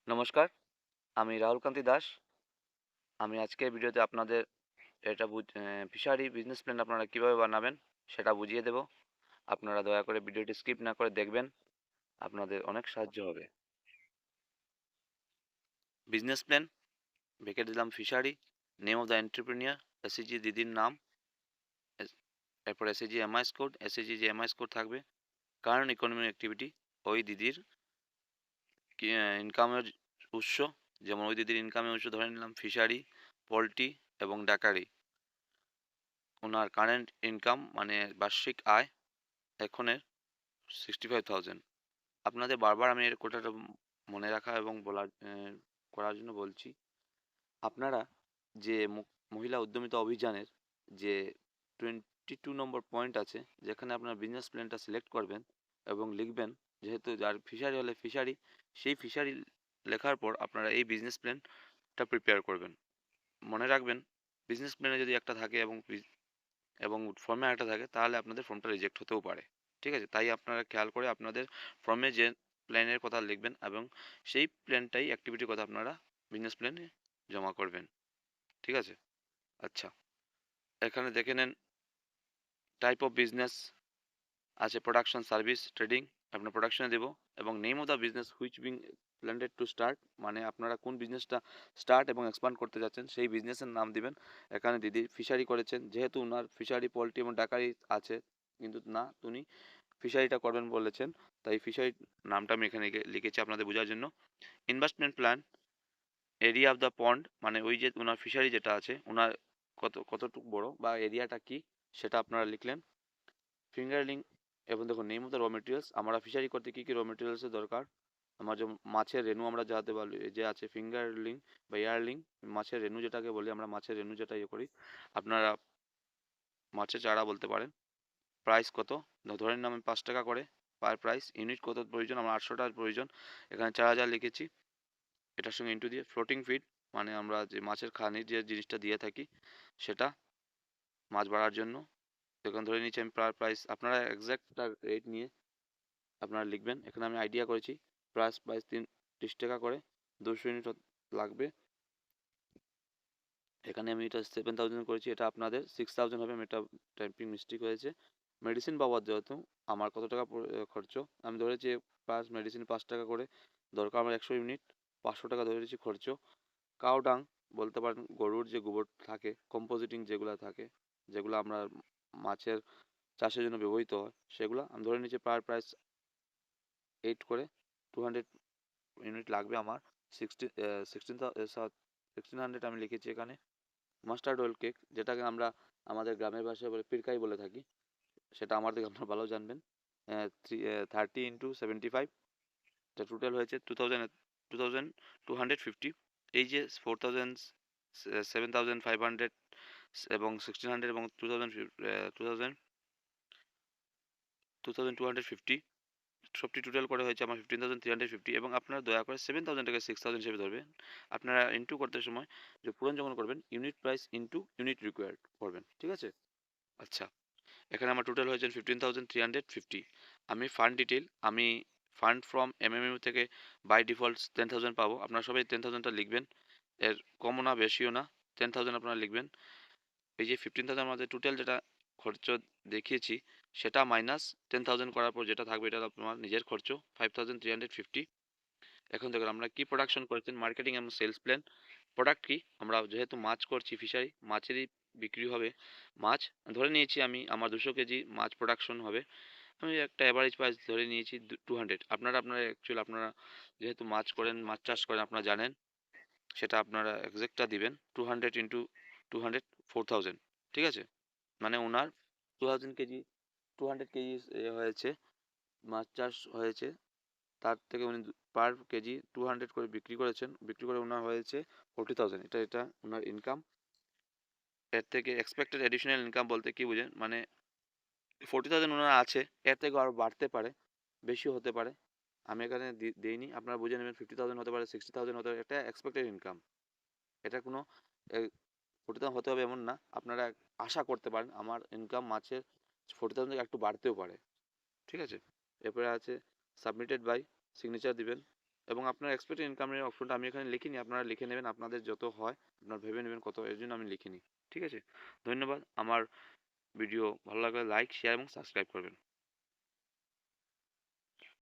নমস্কার, আমি রাহুল কান্তি দাস। আমি আজকের ভিডিওতে আপনাদের এটা ফিশারি বিজনেস প্ল্যান আপনারা কিভাবে বানাবেন সেটা বুঝিয়ে দেব। আপনারা দয়া করে ভিডিওটি স্কিপ না করে দেখবেন, আপনাদের অনেক সাহায্য হবে। বিজনেস প্ল্যান লিখে দিলাম fishery, name of the entrepreneur, SHG দিদির নাম, এরপর এসএইচজি এমআইএস কোড, এসএইচজি যে এমআইএস কোড থাকবে, কারেন্ট ইকোনমিক অ্যাক্টিভিটি, ওই দিদির ইনকামের উৎস, যেমন ওই দিদির ইনকামের উৎস ধরে নিলাম ফিশারি, পোল্ট্রি এবং ডাকারি। ওনার কারেন্ট ইনকাম মানে বার্ষিক আয় এখনের 65,000। আপনাদের বারবার আমি এর কোটাটা মনে রাখা এবং করার জন্য বলছি। আপনারা যে মহিলা উদ্যমিতা অভিযানের যে 22 নম্বর পয়েন্ট আছে, যেখানে আপনার বিজনেস প্ল্যানটা সিলেক্ট করবেন এবং লিখবেন, যেহেতু যার ফিশারি হলে ফিশারি, সেই ফিশারি লেখার পর আপনারা এই বিজনেস প্ল্যানটা প্রিপেয়ার করবেন। মনে রাখবেন, বিজনেস প্ল্যানে যদি একটা থাকে এবং ফর্মে একটা থাকে, তাহলে আপনাদের ফর্মটা রিজেক্ট হতেও পারে। ঠিক আছে, তাই আপনারা খেয়াল করে আপনাদের ফর্মে যে প্ল্যানের কথা লিখবেন এবং সেই প্ল্যানটাই অ্যাক্টিভিটির কথা আপনারা বিজনেস প্ল্যানে জমা করবেন। ঠিক আছে। আচ্ছা, এখানে দেখে নেন টাইপ অফ বিজনেস আছে, প্রোডাকশন, সার্ভিস, ট্রেডিং। আপনার প্রোডাকশনে দেবো। এবং name of the business which being planned to start, মানে আপনারা কোন বিজনেসটা স্টার্ট এবং এক্সপান্ড করতে যাচ্ছেন সেই বিজনেসের নাম দিবেন। এখানে দিদি ফিশারি করেছেন, যেহেতু ওনার ফিশারি, পোল্ট্রি এবং ডাকারি আছে, কিন্তু না, উনি ফিশারিটা করবেন বলেছেন, তাই ফিশারি নামটা আমি এখানে লিখেছি আপনাদের বোঝার জন্য। Investment plan, area of the pond, মানে ওই যে ওনার ফিশারি যেটা আছে, ওনার কতটুকু বড় বা এরিয়াটা কি, সেটা আপনারা লিখলেন। ফিঙ্গারলিং, এবং দেখুন name of the raw materials, আমরা ফিশারি করতে কী কী র মেটেরিয়ালসের দরকার। আমার যে মাছের রেণু আমরা যাতে বলি যে আছে ফিঙ্গারলিং বা ইয়ারলিং, মাছের রেণু যেটাকে বলি আমরা, মাছের রেণু যেটা ইয়ে করি, আপনারা মাছের চারা বলতে পারেন। প্রাইস কত, ধরে নিন আমি 5 টাকা করে পার প্রাইস। ইউনিট কত প্রয়োজন, আমার 800টার প্রয়োজন, এখানে 4,000 লিখেছি। এটার সঙ্গে ইন্টু দিয়ে ফ্লোটিং ফিড, মানে আমরা যে মাছের খানির যে জিনিসটা দিয়ে থাকি সেটা মাছ বাড়ার জন্য। এখানে ধরে নিচ্ছি আমি পার প্রাইস, আপনারা এক্স্যাক্ট রেট নিয়ে আপনারা লিখবেন। এখানে আমি আইডিয়া করেছি প্রাইস 30 টাকা করে, 200 ইউনিট লাগবে। এখানে আমি এটা 7,000 করেছি, এটা আপনাদের 6,000 হবে, এটা টাইপিং মিস্টেক হয়েছে। মেডিসিন পাওয়ার যেহেতু আমার কত টাকা খরচ, আমি ধরেছি প্লাস মেডিসিন 5 টাকা করে দরকার আমার 100 ইউনিট, 500 টাকা ধরেছি খরচ। কাউ ডাং বলতে পারেন, গরুর যে গোবর থাকে, কম্পোজিটিং যেগুলো থাকে, যেগুলো আমরা মাছের চাষের জন্য ব্যবহৃত হয়, সেগুলো আমি ধরে নিচ্ছি পার প্রাইস 8 করে, 200 ইউনিট লাগবে আমার। 1600 আমি লিখেছি এখানে। মাস্টার্ড ওয়েল কেক, যেটাকে আমরা আমাদের গ্রামের ভাষায় বলে পিরকাই বলে থাকি, সেটা আমার থেকে আপনারা ভালো জানবেন। 30 × 75, এটা টোটাল হয়েছে 2,250। এই যে 4,000, 7,500 এবং 1,600 এবং 2,250, সবটি টোটাল করে হয়েছে আমার 15,350। এবং আপনারা দয়া করে 7,000টাকে 6,000 হিসেবে ধরবেন। আপনারা ইন্টু করতে সময় যে পূরণ যখন করবেন, unit price into unit required করবেন। ঠিক আছে। আচ্ছা, এখানে আমার টোটাল হয়েছে 15,350। আমি ফান্ড ডিটেল, আমি ফান্ড ফ্রম এমএমইউ থেকে বাই ডিফল্ট 10,000 পাবো। আপনারা সবাই 10,000টা লিখবেন, এর কমও না বেশিও না, 10,000 আপনারা লিখবেন। এই যে 15,000 আমাদের টোটাল যেটা খরচ দেখিয়েছি, সেটা মাইনাস 10,000 করার পর যেটা থাকবে, এটা আপনার নিজের খরচ 5,350। এখন দেখুন আমরা কি প্রোডাকশন করেছেন, মার্কেটিং এবং সেলস প্ল্যান। প্রোডাক্ট কি, আমরা যেহেতু মাছ করছি ফিশারি, মাছেরই বিক্রি হবে। মাছ ধরে নিয়েছি আমি, আমার 200 কেজি মাছ প্রোডাকশন হবে। আমি একটা অ্যাভারেজ প্রাইস ধরে নিয়েছি 200। আপনারা অ্যাকচুয়ালি আপনারা যেহেতু মাছ করেন, মাছ চাষ করেন, আপনারা জানেন, সেটা আপনারা এক্সাক্টটা দিবেন। 200 × 200, 4,000। ঠিক আছে, মানে ওনার 2,000 কেজি, 200 কেজি হয়েছে, মাছ চাষ হয়েছে, তার থেকে উনি পার কেজি 200 করে বিক্রি করেছেন, বিক্রি করে ওনার হয়েছে 40,000। এটা ওনার ইনকাম। এর থেকে এক্সপেক্টেড অ্যাডিশনাল ইনকাম বলতে কি বুঝেন, মানে 40,000 ওনার আছে, এর থেকে আরও বাড়তে পারে, বেশিও হতে পারে। আমি এখানে দিইনি, আপনারা বুঝে নেবেন। 50,000 হতে পারে, 60,000 হতে পারে, এটা এক্সপেক্টেড ইনকাম। এটা কোনো 40,000 হতে হবে এমন না, আপনারা আশা করতে পারেন আমার ইনকাম মাছের 40,000 থেকে একটু বাড়তেও পারে। ঠিক আছে। এরপরে আছে সাবমিটেড বাই, সিগনেচার দিবেন। এবং আপনার এক্সপেক্টেড ইনকামের অপশনটা আমি এখানে লিখিনি, আপনারা লিখে নেবেন, আপনাদের যত হয় আপনারা ভেবে নেবেন কত, এর জন্য আমি লিখিনি। ঠিক আছে, ধন্যবাদ। আমার ভিডিও ভালো লাগলে লাইক, শেয়ার এবং সাবস্ক্রাইব করবেন।